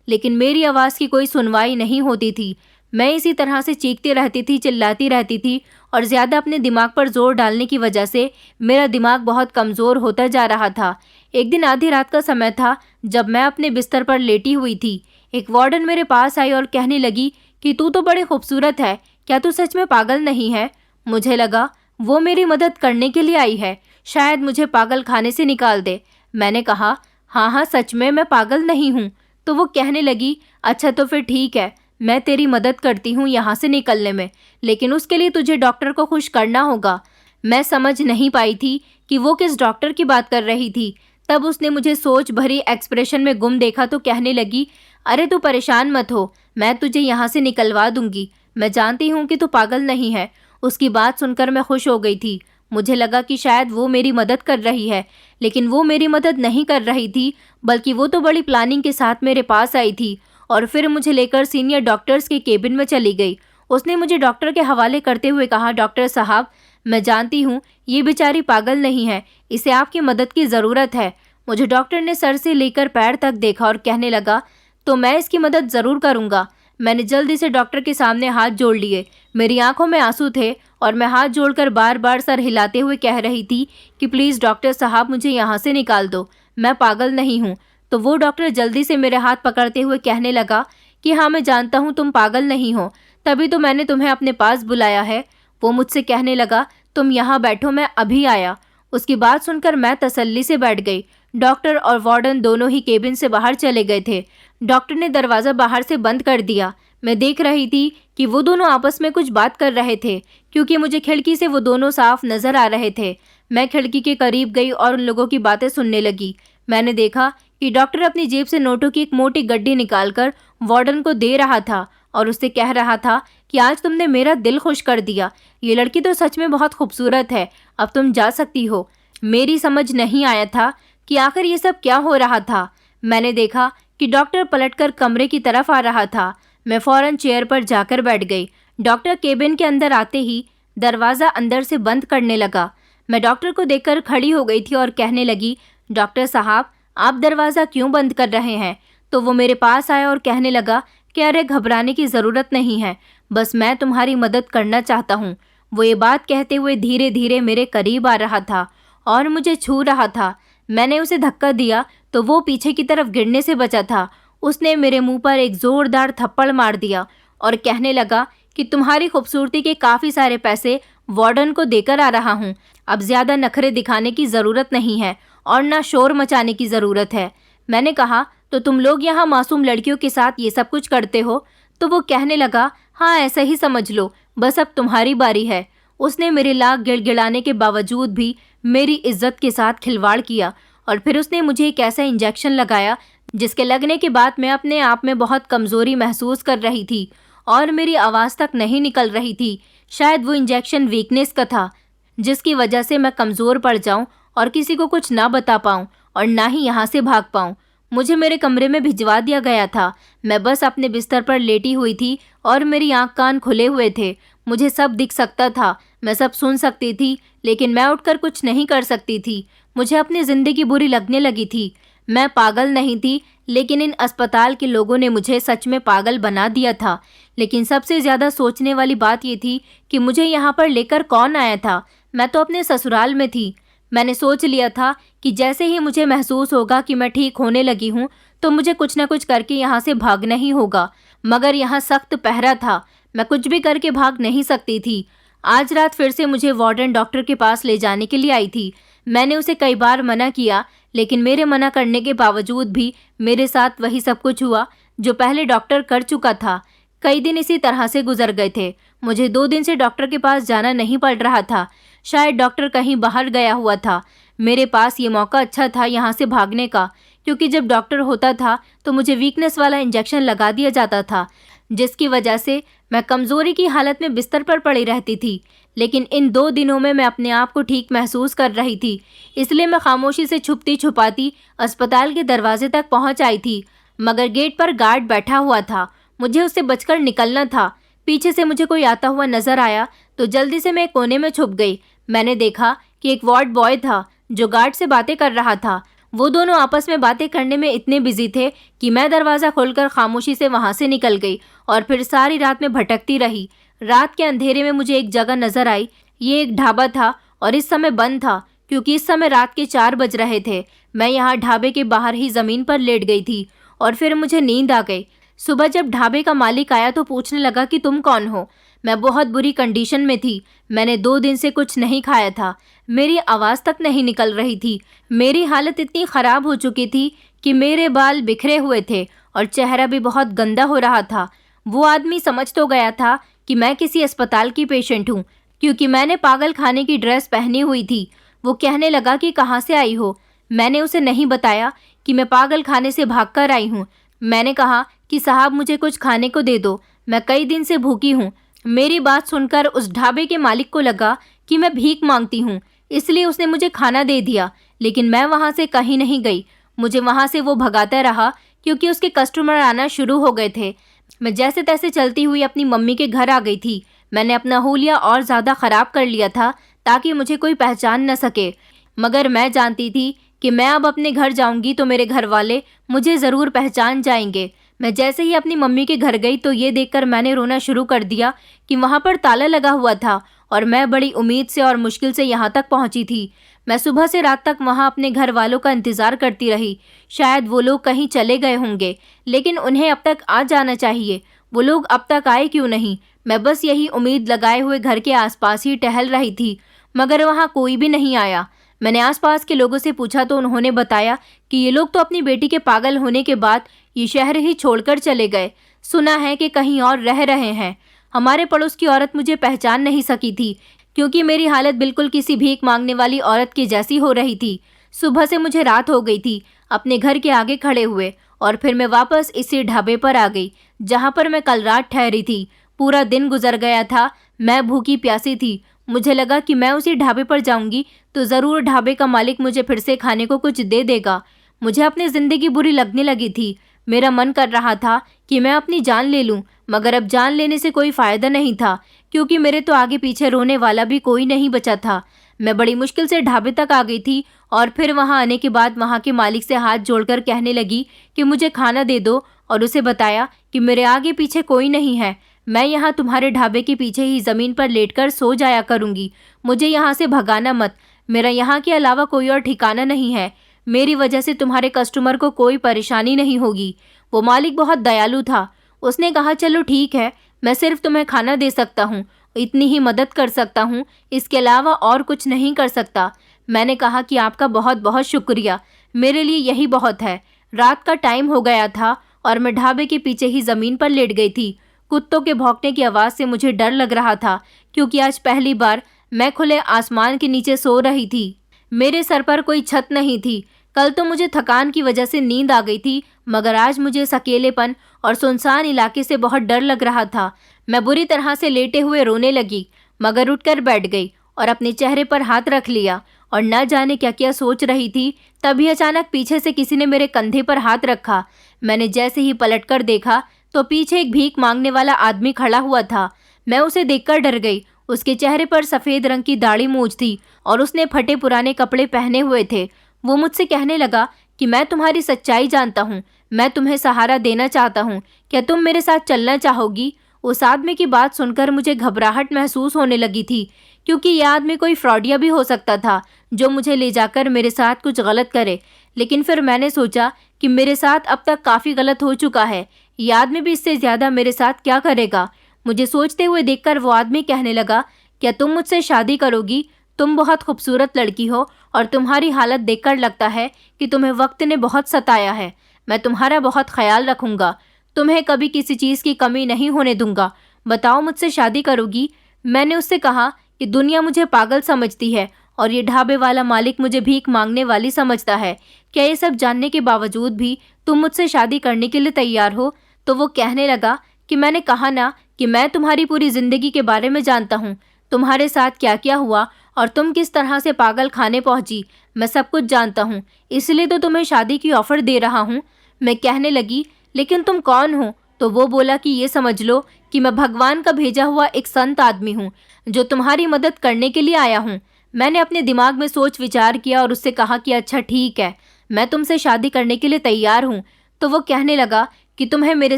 S1: लेकिन मेरी आवाज़ की कोई सुनवाई नहीं होती थी। मैं इसी तरह से चीखती रहती थी, चिल्लाती रहती थी और ज़्यादा अपने दिमाग पर जोर डालने की वजह से मेरा दिमाग बहुत कमज़ोर होता जा रहा था। एक दिन आधी रात का समय था जब मैं अपने बिस्तर पर लेटी हुई थी। एक वार्डन मेरे पास आई और कहने लगी कि तू तो बड़ी खूबसूरत है, क्या तू सच में पागल नहीं है? मुझे लगा वो मेरी मदद करने के लिए आई है, शायद मुझे पागल खाने से निकाल दे। मैंने कहा, हाँ सच में मैं पागल नहीं हूँ। तो वो कहने लगी, अच्छा तो फिर ठीक है, मैं तेरी मदद करती हूँ यहाँ से निकलने में, लेकिन उसके लिए तुझे डॉक्टर को खुश करना होगा। मैं समझ नहीं पाई थी कि वो किस डॉक्टर की बात कर रही थी। तब उसने मुझे सोच भरी एक्सप्रेशन में गुम देखा तो कहने लगी, अरे तू परेशान मत हो, मैं तुझे यहाँ से निकलवा दूंगी। मैं जानती हूँ कि तू पागल नहीं है। उसकी बात सुनकर मैं खुश हो गई थी। मुझे लगा कि शायद वो मेरी मदद कर रही है, लेकिन वो मेरी मदद नहीं कर रही थी, बल्कि वो तो बड़ी प्लानिंग के साथ मेरे पास आई थी और फिर मुझे लेकर सीनियर डॉक्टर्स के केबिन में चली गई। उसने मुझे डॉक्टर के हवाले करते हुए कहा, डॉक्टर साहब, मैं जानती हूँ ये बेचारी पागल नहीं है, इसे आपकी मदद की ज़रूरत है। मुझे डॉक्टर ने सर से लेकर पैर तक देखा और कहने लगा, तो मैं इसकी मदद ज़रूर करूँगा। मैंने जल्दी से डॉक्टर के सामने हाथ जोड़ लिए। मेरी आंखों में आंसू थे और मैं हाथ जोड़कर बार बार सर हिलाते हुए कह रही थी कि प्लीज़ डॉक्टर साहब मुझे यहाँ से निकाल दो, मैं पागल नहीं हूँ। तो वो डॉक्टर जल्दी से मेरे हाथ पकड़ते हुए कहने लगा कि हाँ, मैं जानता हूँ तुम पागल नहीं हो, तभी तो मैंने तुम्हें अपने पास बुलाया है। वो मुझसे कहने लगा, तुम यहाँ बैठो, मैं अभी आया। उसकी बात सुनकर मैं तसल्ली से बैठ गई। डॉक्टर और वार्डन दोनों ही केबिन से बाहर चले गए थे। डॉक्टर ने दरवाज़ा बाहर से बंद कर दिया। मैं देख रही थी कि वो दोनों आपस में कुछ बात कर रहे थे, क्योंकि मुझे खिड़की से वो दोनों साफ नजर आ रहे थे। मैं खिड़की के करीब गई और उन लोगों की बातें सुनने लगी। मैंने देखा कि डॉक्टर अपनी जेब से नोटों की एक मोटी गड्डी निकालकर वार्डन को दे रहा था और उससे कह रहा था कि आज तुमने मेरा दिल खुश कर दिया। ये लड़की तो सच में बहुत खूबसूरत है, अब तुम जा सकती हो। मेरी समझ नहीं आया था कि आखिर ये सब क्या हो रहा था। मैंने देखा कि डॉक्टर पलटकर कमरे की तरफ आ रहा था। मैं फौरन चेयर पर जाकर बैठ गई। डॉक्टर केबिन के अंदर आते ही दरवाज़ा अंदर से बंद करने लगा। मैं डॉक्टर को देखकर खड़ी हो गई थी और कहने लगी, डॉक्टर साहब, आप दरवाज़ा क्यों बंद कर रहे हैं? तो वो मेरे पास आया और कहने लगा कि अरे घबराने की ज़रूरत नहीं है, बस मैं तुम्हारी मदद करना चाहता हूँ। वो ये बात कहते हुए धीरे धीरे मेरे करीब आ रहा था और मुझे छू रहा था। मैंने उसे धक्का दिया तो वो पीछे की तरफ गिरने से बचा था। उसने मेरे मुंह पर एक ज़ोरदार थप्पड़ मार दिया और कहने लगा कि तुम्हारी खूबसूरती के काफ़ी सारे पैसे वार्डन को देकर आ रहा हूँ। अब ज़्यादा नखरे दिखाने की ज़रूरत नहीं है और ना शोर मचाने की ज़रूरत है। मैंने कहा, तो तुम लोग यहाँ मासूम लड़कियों के साथ ये सब कुछ करते हो? तो वो कहने लगा, हाँ ऐसा ही समझ लो, बस अब तुम्हारी बारी है। उसने मेरे लाख गिड़गिड़ाने के बावजूद भी मेरी इज्जत के साथ खिलवाड़ किया और फिर उसने मुझे एक ऐसा इंजेक्शन लगाया जिसके लगने के बाद मैं अपने आप में बहुत कमज़ोरी महसूस कर रही थी और मेरी आवाज़ तक नहीं निकल रही थी। शायद वो इंजेक्शन वीकनेस का था, जिसकी वजह से मैं कमज़ोर पड़ जाऊं और किसी को कुछ ना बता पाऊं और ना ही यहाँ से भाग पाऊं। मुझे मेरे कमरे में भिजवा दिया गया था। मैं बस अपने बिस्तर पर लेटी हुई थी और मेरी आँख कान खुले हुए थे। मुझे सब दिख सकता था, मैं सब सुन सकती थी, लेकिन मैं उठकर कुछ नहीं कर सकती थी। मुझे अपनी ज़िंदगी बुरी लगने लगी थी। मैं पागल नहीं थी, लेकिन इन अस्पताल के लोगों ने मुझे सच में पागल बना दिया था। लेकिन सबसे ज़्यादा सोचने वाली बात ये थी कि मुझे यहाँ पर लेकर कौन आया था। मैं तो अपने ससुराल में थी। मैंने सोच लिया था कि जैसे ही मुझे महसूस होगा कि मैं ठीक होने लगी हूँ, तो मुझे कुछ ना कुछ करके यहाँ से भागना ही होगा। मगर यहाँ सख्त पहरा था, मैं कुछ भी करके भाग नहीं सकती थी। आज रात फिर से मुझे वार्डन डॉक्टर के पास ले जाने के लिए आई थी। मैंने उसे कई बार मना किया, लेकिन मेरे मना करने के बावजूद भी मेरे साथ वही सब कुछ हुआ जो पहले डॉक्टर कर चुका था। कई दिन इसी तरह से गुजर गए थे। मुझे 2 दिन से डॉक्टर के पास जाना नहीं पड़ रहा था। शायद डॉक्टर कहीं बाहर गया हुआ था। मेरे पास ये मौका अच्छा था यहाँ से भागने का, क्योंकि जब डॉक्टर होता था तो मुझे वीकनेस वाला इंजेक्शन लगा दिया जाता था, जिसकी वजह से मैं कमज़ोरी की हालत में बिस्तर पर पड़ी रहती थी। लेकिन इन 2 दिनों में मैं अपने आप को ठीक महसूस कर रही थी, इसलिए मैं खामोशी से छुपती छुपाती अस्पताल के दरवाजे तक पहुंच आई थी। मगर गेट पर गार्ड बैठा हुआ था, मुझे उससे बचकर निकलना था। पीछे से मुझे कोई आता हुआ नजर आया तो जल्दी से मैं एक कोने में छुप गई। मैंने देखा कि एक वार्ड बॉय था जो गार्ड से बातें कर रहा था। वो दोनों आपस में बातें करने में इतने बिजी थे कि मैं दरवाज़ा खोलकर खामोशी से वहाँ से निकल गई और फिर सारी रात में भटकती रही। रात के अंधेरे में मुझे एक जगह नजर आई। ये एक ढाबा था और इस समय बंद था, क्योंकि इस समय रात के 4 बज रहे थे। मैं यहाँ ढाबे के बाहर ही ज़मीन पर लेट गई थी और फिर मुझे नींद आ गई। सुबह जब ढाबे का मालिक आया तो पूछने लगा कि तुम कौन हो। मैं बहुत बुरी कंडीशन में थी। मैंने 2 दिन से कुछ नहीं खाया था। मेरी आवाज़ तक नहीं निकल रही थी। मेरी हालत इतनी ख़राब हो चुकी थी कि मेरे बाल बिखरे हुए थे और चेहरा भी बहुत गंदा हो रहा था। वो आदमी समझ तो गया था कि मैं किसी अस्पताल की पेशेंट हूँ, क्योंकि मैंने पागल खाने की ड्रेस पहनी हुई थी। वो कहने लगा कि कहाँ से आई हो। मैंने उसे नहीं बताया कि मैं पागल खाने से भागकर आई हूँ। मैंने कहा कि साहब मुझे कुछ खाने को दे दो, मैं कई दिन से भूखी हूँ। मेरी बात सुनकर उस ढाबे के मालिक को लगा कि मैं भीख मांगती हूँ, इसलिए उसने मुझे खाना दे दिया। लेकिन मैं वहाँ से कहीं नहीं गई। मुझे वहाँ से वो भगाता रहा क्योंकि उसके कस्टमर आना शुरू हो गए थे। मैं जैसे तैसे चलती हुई अपनी मम्मी के घर आ गई थी। मैंने अपना हुलिया और ज़्यादा ख़राब कर लिया था ताकि मुझे कोई पहचान न सके, मगर मैं जानती थी कि मैं अब अपने घर जाऊंगी तो मेरे घर वाले मुझे ज़रूर पहचान जाएंगे। मैं जैसे ही अपनी मम्मी के घर गई तो ये देखकर मैंने रोना शुरू कर दिया कि वहाँ पर ताला लगा हुआ था और मैं बड़ी उम्मीद से और मुश्किल से यहाँ तक पहुँची थी। मैं सुबह से रात तक वहाँ अपने घर वालों का इंतज़ार करती रही। शायद वो लोग कहीं चले गए होंगे, लेकिन उन्हें अब तक आ जाना चाहिए। वो लोग अब तक आए क्यों नहीं? मैं बस यही उम्मीद लगाए हुए घर के आसपास ही टहल रही थी, मगर वहाँ कोई भी नहीं आया। मैंने आसपास के लोगों से पूछा तो उन्होंने बताया कि ये लोग तो अपनी बेटी के पागल होने के बाद ये शहर ही छोड़कर चले गए। सुना है कि कहीं और रह रहे हैं। हमारे पड़ोस की औरत मुझे पहचान नहीं सकी थी क्योंकि मेरी हालत बिल्कुल किसी भीख मांगने वाली औरत की जैसी हो रही थी। सुबह से मुझे रात हो गई थी अपने घर के आगे खड़े हुए, और फिर मैं वापस इसी ढाबे पर आ गई जहाँ पर मैं कल रात ठहरी थी। पूरा दिन गुजर गया था, मैं भूखी प्यासी थी। मुझे लगा कि मैं उसी ढाबे पर जाऊंगी तो ज़रूर ढाबे का मालिक मुझे फिर से खाने को कुछ दे देगा। मुझे अपनी ज़िंदगी बुरी लगने लगी थी। मेरा मन कर रहा था कि मैं अपनी जान ले लूं, मगर अब जान लेने से कोई फ़ायदा नहीं था क्योंकि मेरे तो आगे पीछे रोने वाला भी कोई नहीं बचा था। मैं बड़ी मुश्किल से ढाबे तक आ गई थी और फिर वहां आने के बाद वहां के मालिक से हाथ जोड़कर कहने लगी कि मुझे खाना दे दो, और उसे बताया कि मेरे आगे पीछे कोई नहीं है। मैं यहाँ तुम्हारे ढाबे के पीछे ही ज़मीन पर लेटकर सो जाया करूँगी। मुझे यहाँ से भगाना मत। मेरा यहाँ के अलावा कोई और ठिकाना नहीं है। मेरी वजह से तुम्हारे कस्टमर को कोई परेशानी नहीं होगी। वो मालिक बहुत दयालु था। उसने कहा चलो ठीक है, मैं सिर्फ तुम्हें खाना दे सकता हूँ, इतनी ही मदद कर सकता हूँ, इसके अलावा और कुछ नहीं कर सकता। मैंने कहा कि आपका बहुत बहुत शुक्रिया, मेरे लिए यही बहुत है। रात का टाइम हो गया था और मैं ढाबे के पीछे ही ज़मीन पर लेट गई थी। कुत्तों के भौंकने की आवाज़ से मुझे डर लग रहा था क्योंकि आज पहली बार मैं खुले आसमान के नीचे सो रही थी। मेरे सर पर कोई छत नहीं थी। कल तो मुझे थकान की वजह से नींद आ गई थी, मगर आज मुझे इस अकेलेपन और सुनसान इलाके से बहुत डर लग रहा था। मैं बुरी तरह से लेटे हुए रोने लगी, मगर उठकर बैठ गई और अपने चेहरे पर हाथ रख लिया और न जाने क्या क्या सोच रही थी। तभी अचानक पीछे से किसी ने मेरे कंधे पर हाथ रखा। मैंने जैसे ही पलटकर देखा तो पीछे एक भीख मांगने वाला आदमी खड़ा हुआ था। मैं उसे देखकर डर गई। उसके चेहरे पर सफ़ेद रंग की दाढ़ी मूंछ थी और उसने फटे पुराने कपड़े पहने हुए थे। वो मुझसे कहने लगा कि मैं तुम्हारी सच्चाई जानता हूँ, मैं तुम्हें सहारा देना चाहता हूँ, क्या तुम मेरे साथ चलना चाहोगी? उस आदमी की बात सुनकर मुझे घबराहट महसूस होने लगी थी क्योंकि यह आदमी कोई फ्रॉडिया भी हो सकता था जो मुझे ले जाकर मेरे साथ कुछ गलत करे। लेकिन फिर मैंने सोचा कि मेरे साथ अब तक काफ़ी गलत हो चुका है, यह आदमी भी इससे ज़्यादा मेरे साथ क्या करेगा? मुझे सोचते हुए देखकर वो आदमी कहने लगा, क्या तुम मुझसे शादी करोगी? तुम बहुत खूबसूरत लड़की हो और तुम्हारी हालत देखकर लगता है कि तुम्हें वक्त ने बहुत सताया है। मैं तुम्हारा बहुत ख्याल रखूँगा, तुम्हें कभी किसी चीज़ की कमी नहीं होने दूंगा। बताओ मुझसे शादी करोगी? मैंने उससे कहा कि दुनिया मुझे पागल समझती है और ये ढाबे वाला मालिक मुझे भीख मांगने वाली समझता है। क्या ये सब जानने के बावजूद भी तुम मुझसे शादी करने के लिए तैयार हो? तो वो कहने लगा कि मैंने कहा ना कि मैं तुम्हारी पूरी ज़िंदगी के बारे में जानता हूँ, तुम्हारे साथ क्या क्या हुआ और तुम किस तरह से पागल खाने पहुँची, मैं सब कुछ जानता हूँ, इसलिए तो तुम्हें शादी की ऑफ़र दे रहा हूँ। मैं कहने लगी, लेकिन तुम कौन हो? तो वो बोला कि ये समझ लो कि मैं भगवान का भेजा हुआ एक संत आदमी हूँ जो तुम्हारी मदद करने के लिए आया हूँ। मैंने अपने दिमाग में सोच विचार किया और उससे कहा कि अच्छा ठीक है, मैं तुमसे शादी करने के लिए तैयार हूँ। तो वो कहने लगा कि तुम्हें मेरे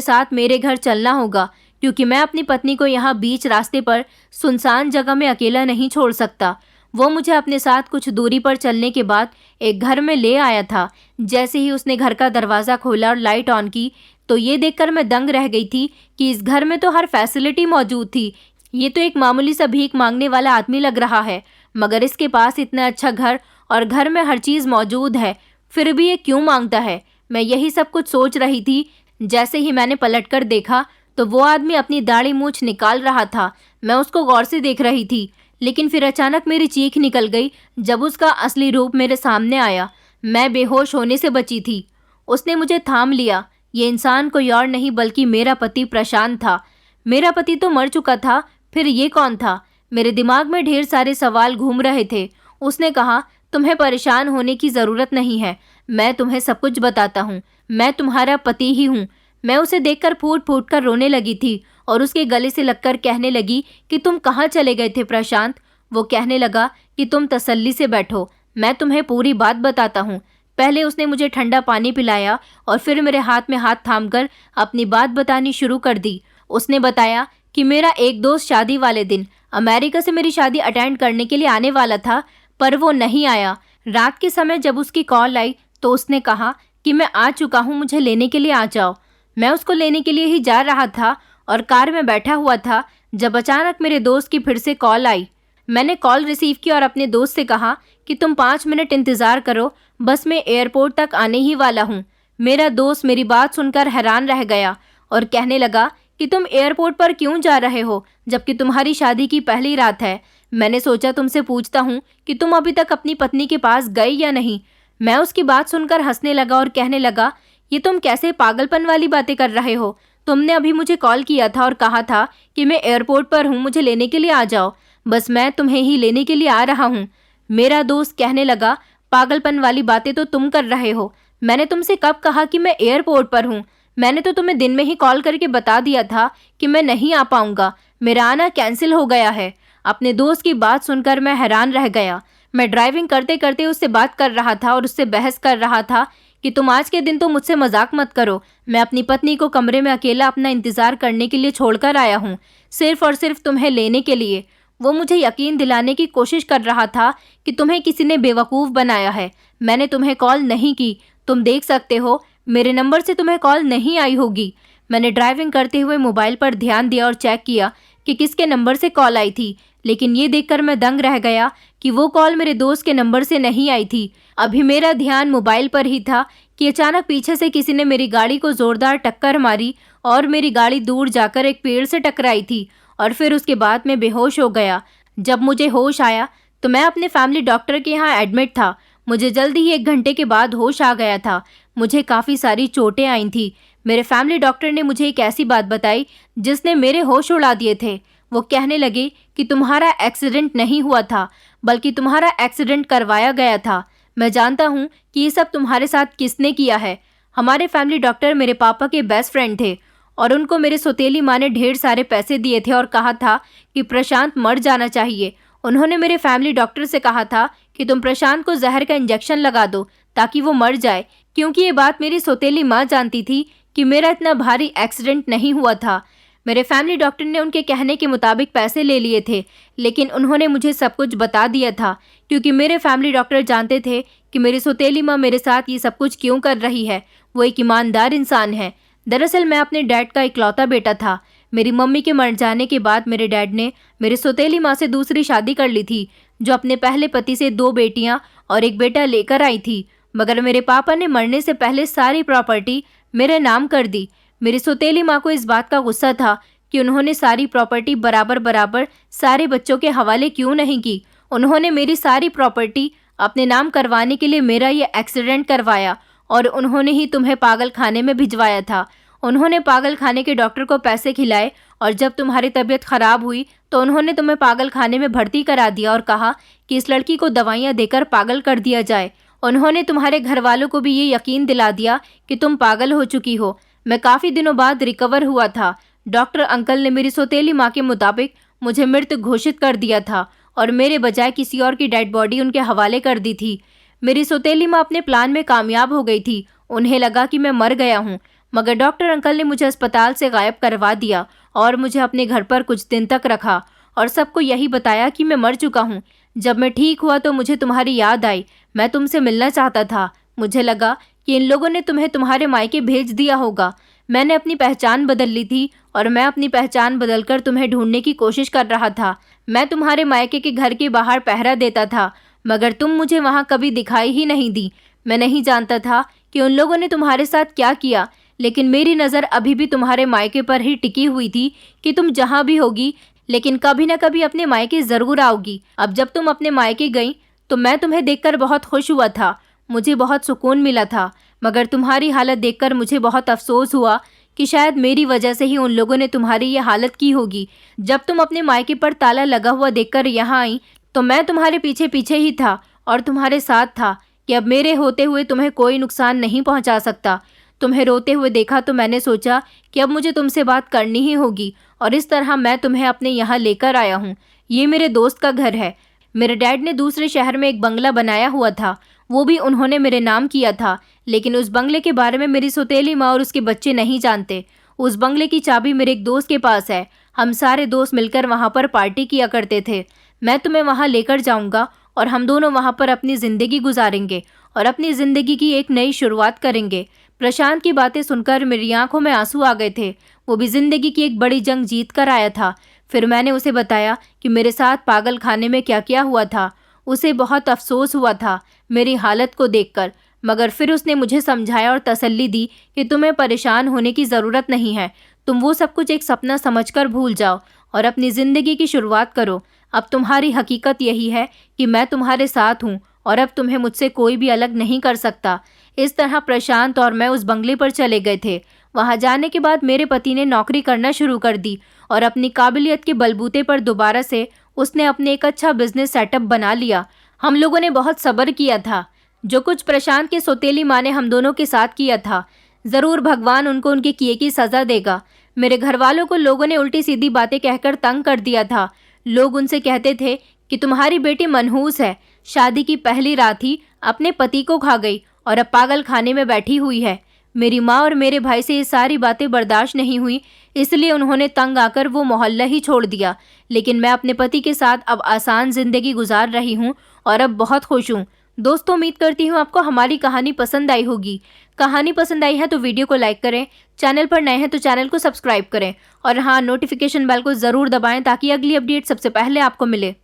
S1: साथ मेरे घर चलना होगा क्योंकि मैं अपनी पत्नी को यहाँ बीच रास्ते पर सुनसान जगह में अकेला नहीं छोड़ सकता। वो मुझे अपने साथ कुछ दूरी पर चलने के बाद एक घर में ले आया था। जैसे ही उसने घर का दरवाज़ा खोला और लाइट ऑन की तो ये देखकर मैं दंग रह गई थी कि इस घर में तो हर फैसिलिटी मौजूद थी। ये तो एक मामूली सा भीख मांगने वाला आदमी लग रहा है, मगर इसके पास इतना अच्छा घर और घर में हर चीज़ मौजूद है, फिर भी ये क्यों मांगता है? मैं यही सब कुछ सोच रही थी। जैसे ही मैंने पलटकर देखा तो वो आदमी अपनी दाढ़ी मूंछ निकाल रहा था। मैं उसको गौर से देख रही थी, लेकिन फिर अचानक मेरी चीख निकल गई जब उसका असली रूप मेरे सामने आया। मैं बेहोश होने से बची थी। उसने मुझे थाम लिया। ये इंसान कोई और नहीं बल्कि मेरा पति प्रशांत था। मेरा पति तो मर चुका था, फिर ये कौन था? मेरे दिमाग में ढेर सारे सवाल घूम रहे थे। उसने कहा, तुम्हें परेशान होने की ज़रूरत नहीं है, मैं तुम्हें सब कुछ बताता हूँ। मैं तुम्हारा पति ही हूँ। मैं उसे देखकर फूट फूट कर रोने लगी थी और उसके गले से लगकर कहने लगी कि तुम कहाँ चले गए थे प्रशांत? वो कहने लगा कि तुम तसल्ली से बैठो, मैं तुम्हें पूरी बात बताता हूँ। पहले उसने मुझे ठंडा पानी पिलाया और फिर मेरे हाथ में हाथ थामकर अपनी बात बतानी शुरू कर दी। उसने बताया कि मेरा एक दोस्त शादी वाले दिन अमेरिका से मेरी शादी अटेंड करने के लिए आने वाला था, पर वो नहीं आया। रात के समय जब उसकी कॉल आई तो उसने कहा कि मैं आ चुका हूँ, मुझे लेने के लिए आ जाओ। मैं उसको लेने के लिए ही जा रहा था और कार में बैठा हुआ था जब अचानक मेरे दोस्त की फिर से कॉल आई। मैंने कॉल रिसीव की और अपने दोस्त से कहा कि तुम 5 मिनट इंतज़ार करो, बस मैं एयरपोर्ट तक आने ही वाला हूँ। मेरा दोस्त मेरी बात सुनकर हैरान रह गया और कहने लगा कि तुम एयरपोर्ट पर क्यों जा रहे हो जबकि तुम्हारी शादी की पहली रात है। मैंने सोचा तुमसे पूछता हूँ कि तुम अभी तक अपनी पत्नी के पास गए या नहीं। मैं उसकी बात सुनकर हंसने लगा और कहने लगा, ये तुम कैसे पागलपन वाली बातें कर रहे हो? तुमने अभी मुझे कॉल किया था और कहा था कि मैं एयरपोर्ट पर हूँ, मुझे लेने के लिए आ जाओ। बस मैं तुम्हें ही लेने के लिए आ रहा हूँ। मेरा दोस्त कहने लगा, पागलपन वाली बातें तो तुम कर रहे हो। मैंने तुमसे कब कहा कि मैं एयरपोर्ट पर हूँ? मैंने तो तुम्हें दिन में ही कॉल करके बता दिया था कि मैं नहीं आ पाऊंगा, मेरा आना कैंसिल हो गया है। अपने दोस्त की बात सुनकर मैं हैरान रह गया। मैं ड्राइविंग करते करते उससे बात कर रहा था और उससे बहस कर रहा था कि तुम आज के दिन तो मुझसे मजाक मत करो। मैं अपनी पत्नी को कमरे में अकेला अपना इंतजार करने के लिए छोड़कर आया हूँ, सिर्फ और सिर्फ तुम्हें लेने के लिए। वो मुझे यकीन दिलाने की कोशिश कर रहा था कि तुम्हें किसी ने बेवकूफ़ बनाया है। मैंने तुम्हें कॉल नहीं की, तुम देख सकते हो मेरे नंबर से तुम्हें कॉल नहीं आई होगी। मैंने ड्राइविंग करते हुए मोबाइल पर ध्यान दिया और चेक किया कि किसके नंबर से कॉल आई थी, लेकिन ये देखकर मैं दंग रह गया कि वो कॉल मेरे दोस्त के नंबर से नहीं आई थी। अभी मेरा ध्यान मोबाइल पर ही था कि अचानक पीछे से किसी ने मेरी गाड़ी को ज़ोरदार टक्कर मारी और मेरी गाड़ी दूर जाकर एक पेड़ से टकराई थी और फिर उसके बाद मैं बेहोश हो गया। जब मुझे होश आया तो मैं अपने फैमिली डॉक्टर के यहाँ एडमिट था। मुझे जल्दी ही 1 घंटे के बाद होश आ गया था। मुझे काफ़ी सारी चोटें आई थी। मेरे फैमिली डॉक्टर ने मुझे एक ऐसी बात बताई जिसने मेरे होश उड़ा दिए थे। वो कहने लगे कि तुम्हारा एक्सीडेंट नहीं हुआ था, बल्कि तुम्हारा एक्सीडेंट करवाया गया था। मैं जानता हूँ कि ये सब तुम्हारे साथ किसने किया है। हमारे फैमिली डॉक्टर मेरे पापा के बेस्ट फ्रेंड थे और उनको मेरे सौतेली माँ ने ढेर सारे पैसे दिए थे और कहा था कि प्रशांत मर जाना चाहिए। उन्होंने मेरे फैमिली डॉक्टर से कहा था कि तुम प्रशांत को जहर का इंजेक्शन लगा दो ताकि वो मर जाए, क्योंकि ये बात मेरी सौतेली माँ जानती थी कि मेरा इतना भारी एक्सीडेंट नहीं हुआ था। मेरे फैमिली डॉक्टर ने उनके कहने के मुताबिक पैसे ले लिए थे, लेकिन उन्होंने मुझे सब कुछ बता दिया था, क्योंकि मेरे फैमिली डॉक्टर जानते थे कि मेरी सौतेली माँ मेरे साथ ये सब कुछ क्यों कर रही है। वो एक ईमानदार इंसान है। दरअसल मैं अपने डैड का इकलौता बेटा था। मेरी मम्मी के मर जाने के बाद मेरे डैड ने मेरी सौतेली माँ से दूसरी शादी कर ली थी, जो अपने पहले पति से 2 बेटियाँ और 1 बेटा लेकर आई थी। मगर मेरे पापा ने मरने से पहले सारी प्रॉपर्टी मेरे नाम कर दी। मेरी सौतेली माँ को इस बात का गुस्सा था कि उन्होंने सारी प्रॉपर्टी बराबर बराबर सारे बच्चों के हवाले क्यों नहीं की। उन्होंने मेरी सारी प्रॉपर्टी अपने नाम करवाने के लिए मेरा ये एक्सीडेंट करवाया और उन्होंने ही तुम्हें पागल खाने में भिजवाया था। उन्होंने पागल खाने के डॉक्टर को पैसे खिलाए और जब तुम्हारी तबीयत ख़राब हुई तो उन्होंने तुम्हें पागल खाने में भर्ती करा दिया और कहा कि इस लड़की को दवाइयाँ देकर पागल कर दिया जाए। उन्होंने तुम्हारे घर वालों को भी ये यकीन दिला दिया कि तुम पागल हो चुकी हो। मैं काफ़ी दिनों बाद रिकवर हुआ था। डॉक्टर अंकल ने मेरी सौतेली माँ के मुताबिक मुझे मृत घोषित कर दिया था और मेरे बजाय किसी और की डेड बॉडी उनके हवाले कर दी थी। मेरी सौतेली माँ अपने प्लान में कामयाब हो गई थी। उन्हें लगा कि मैं मर गया हूँ, मगर डॉक्टर अंकल ने मुझे अस्पताल से गायब करवा दिया और मुझे अपने घर पर कुछ दिन तक रखा और सबको यही बताया कि मैं मर चुका हूँ। जब मैं ठीक हुआ तो मुझे तुम्हारी याद आई। मैं तुमसे मिलना चाहता था। मुझे लगा कि इन लोगों ने तुम्हें तुम्हारे मायके भेज दिया होगा। मैंने अपनी पहचान बदल ली थी और मैं अपनी पहचान बदलकर तुम्हें ढूंढने की कोशिश कर रहा था। मैं तुम्हारे मायके के घर के बाहर पहरा देता था, मगर तुम मुझे वहाँ कभी दिखाई ही नहीं दी। मैं नहीं जानता था कि उन लोगों ने तुम्हारे साथ क्या किया, लेकिन मेरी नज़र अभी भी तुम्हारे मायके पर ही टिकी हुई थी कि तुम जहाँ भी होगी, लेकिन कभी न कभी अपने मायके ज़रूर आओगी। अब जब तुम अपने मायके गई तो मैं तुम्हें देखकर बहुत खुश हुआ था। मुझे बहुत सुकून मिला था, मगर तुम्हारी हालत देखकर मुझे बहुत अफसोस हुआ कि शायद मेरी वजह से ही उन लोगों ने तुम्हारी ये हालत की होगी। जब तुम अपने मायके पर ताला लगा हुआ देखकर यहाँ आई तो मैं तुम्हारे पीछे पीछे ही था और तुम्हारे साथ था कि अब मेरे होते हुए तुम्हें कोई नुकसान नहीं पहुँचा सकता। तुम्हें रोते हुए देखा तो मैंने सोचा कि अब मुझे तुमसे बात करनी ही होगी और इस तरह मैं तुम्हें अपने यहाँ लेकर आया हूँ। ये मेरे दोस्त का घर है। मेरे डैड ने दूसरे शहर में एक बंगला बनाया हुआ था, वो भी उन्होंने मेरे नाम किया था, लेकिन उस बंगले के बारे में मेरी सौतेली माँ और उसके बच्चे नहीं जानते। उस बंगले की चाबी मेरे एक दोस्त के पास है। हम सारे दोस्त मिलकर वहाँ पर पार्टी किया करते थे। मैं तुम्हें वहाँ लेकर जाऊँगा और हम दोनों वहाँ पर अपनी ज़िंदगी गुजारेंगे और अपनी ज़िंदगी की एक नई शुरुआत करेंगे। प्रशांत की बातें सुनकर मेरी आंखों में आंसू आ गए थे। वो भी ज़िंदगी की एक बड़ी जंग जीत कर आया था। फिर मैंने उसे बताया कि मेरे साथ पागल खाने में क्या क्या हुआ था। उसे बहुत अफसोस हुआ था मेरी हालत को देखकर, मगर फिर उसने मुझे समझाया और तसल्ली दी कि तुम्हें परेशान होने की ज़रूरत नहीं है। तुम वो सब कुछ एक सपना समझकर भूल जाओ और अपनी ज़िंदगी की शुरुआत करो। अब तुम्हारी हकीकत यही है कि मैं तुम्हारे साथ हूँ और अब तुम्हें मुझसे कोई भी अलग नहीं कर सकता। इस तरह प्रशांत और मैं उस बंगले पर चले गए थे। वहाँ जाने के बाद मेरे पति ने नौकरी करना शुरू कर दी और अपनी काबिलियत के बलबूते पर दोबारा से उसने अपने एक अच्छा बिजनेस सेटअप बना लिया। हम लोगों ने बहुत सब्र किया था। जो कुछ प्रशांत की सौतेली माँ ने हम दोनों के साथ किया था, ज़रूर भगवान उनको उनके किए की सज़ा देगा। मेरे घर वालों को लोगों ने उल्टी सीधी बातें कहकर तंग कर दिया था। लोग उनसे कहते थे कि तुम्हारी बेटी मनहूस है, शादी की पहली रात ही अपने पति को खा गई और अब पागल खाने में बैठी हुई है। मेरी माँ और मेरे भाई से ये सारी बातें बर्दाश्त नहीं हुई, इसलिए उन्होंने तंग आकर वो मोहल्ला ही छोड़ दिया। लेकिन मैं अपने पति के साथ अब आसान ज़िंदगी गुजार रही हूँ और अब बहुत खुश हूँ। दोस्तों, उम्मीद करती हूँ आपको हमारी कहानी पसंद आई होगी। कहानी पसंद आई है तो वीडियो को लाइक करें, चैनल पर नए हैं तो चैनल को सब्सक्राइब करें और हाँ, नोटिफिकेशन बेल को ज़रूर दबाएं ताकि अगली अपडेट सबसे पहले आपको मिले।